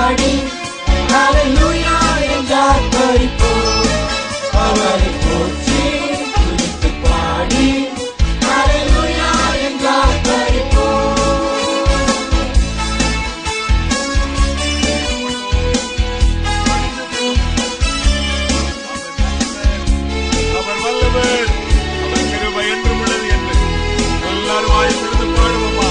பாடி ஹல்லேலூயா என்றார் பரிபோம். அவரை போற்றி துதித்து பாடி ஹல்லேலூயா என்றார் பரிபோம். அவர் வல்லவர், அவர் கிருபை என்றும் உள்ளது என்று எல்லாரும் வாய்ப்பிருந்து பாடுவோமா?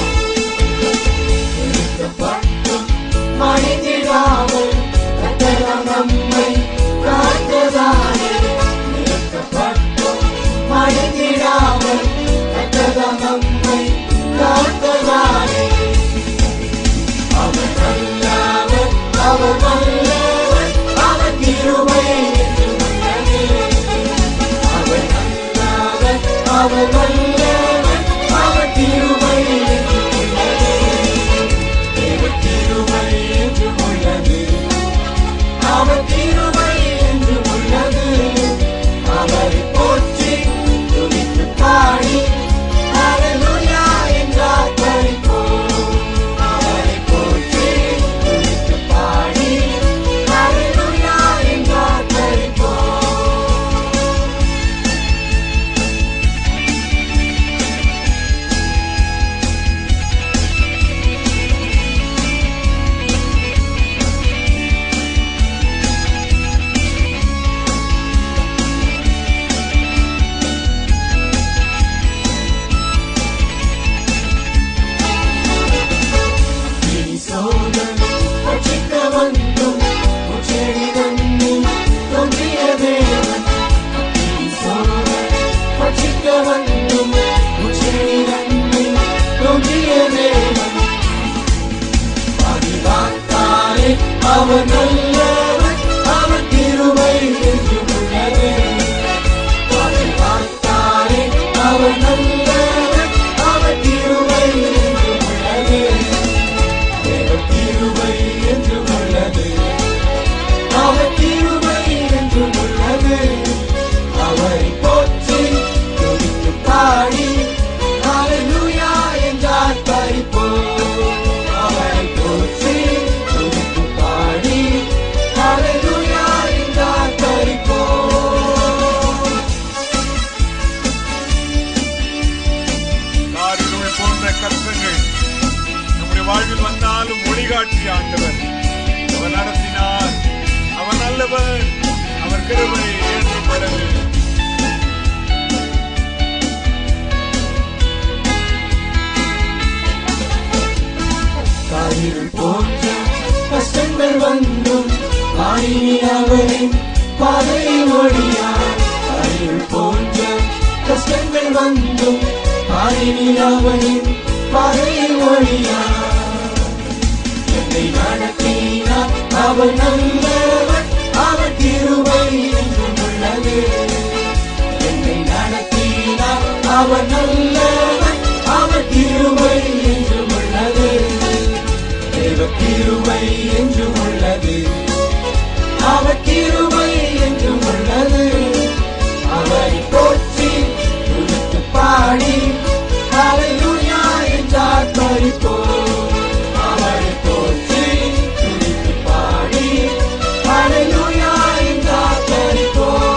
மணிந்திடாமல் கர்த்தர் நம்மை காத்ததானே. மணிந்திடாமல் கர்த்தர் நம்மை காத்ததானே. அவர் நல்லவர், அவர் வல்லவர், அவர் கிருபை என்றும் உள்ளது. அவர் நல்லவர், அவர் வல்லவர், அவர் கிருபை என்றும் உள்ளது. அவர் கிருபை என்றும் உள்ளது. அவர் கிருபை என்றும் உள்ளது. அவரை போற்றி துதித்து பாடி ஹல்லேலூயா என்றார் பரிபோம். அவரை போற்றி துதித்து பாடி ஹல்லேலூயா என்றார் பரிபோம். சோதனை பட்சிக்க வந்தும் உச்செடி தன்னில் தோன்றிய தேவன். சோதனை பட்சிக்க வந்தும் உச்செடி தன்னில் தோன்றிய தேவன். பாதுகாத்தாரே அவர் நல்லவர், அவர் கிருபை என்றும் உள்ளது. பாதுகாத்தாரே அவர் நல்லவர், அவர் கிருபை என்றும் உள்ளது. கிருபை என்றும் உள்ளது. அவர் கிருபை என்றும் உள்ளது. அவரை போற்றி துதித்து பாடி ஹல்லேலூயா என்றார் பரிபோம். அவரை போற்றி துதித்து பாடி ஹல்லேலூயா என்றார் பரிபோம். காரிருள் போன்ற கஷ்டங்கள் நம்முடைய வாழ்வில் வந்தாலும் ஒளிகாட்சி ஆண்டவர். அவர் நடத்தினார், அவர் நல்லவர், அவர் கிருபை என்றும் உள்ளது. காரிருள் போன்ற கஷ்டங்கள் வந்தும் ஆயினி அவரின் பாதையில் ஒளியார். காரிருள் போன்ற கஷ்டங்கள் வந்தும் ஆயினி அவரின் பாதையில் ஒளியார். என்னை நடத்தினார் அவர் நல்லவர், அவர் கிருபை என்றும் உள்ளது. என்னை நடத்தினார் அவர் நல்லவர், அவர் கிருபை என்றும் உள்ளது. தேவ கிருபை என்றும் உள்ளது. அவர் கிருபை என்றும் உள்ளது. அவரை போற்றி துதித்து பாடி ஹல்லேலூயா என்றார் பரிபோம். அவரை போற்றி துதித்து பாடி ஹல்லேலூயா என்றார் பரிபோம்.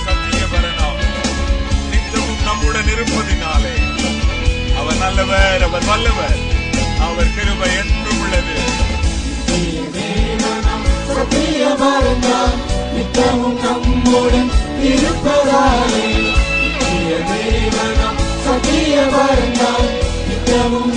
சத்தியபரனாம் நித்தமும் நம்முடன் இருப்பதினாலே அவர் நல்லவர், அவர் வல்லவர், அவர் கிருபை என்றும் உள்ளது. சத்தியபரனாம் நித்தமும் நம்முடன் இருப்பதாலே. தேவனாம் சத்தியபரனாம் நித்தமும்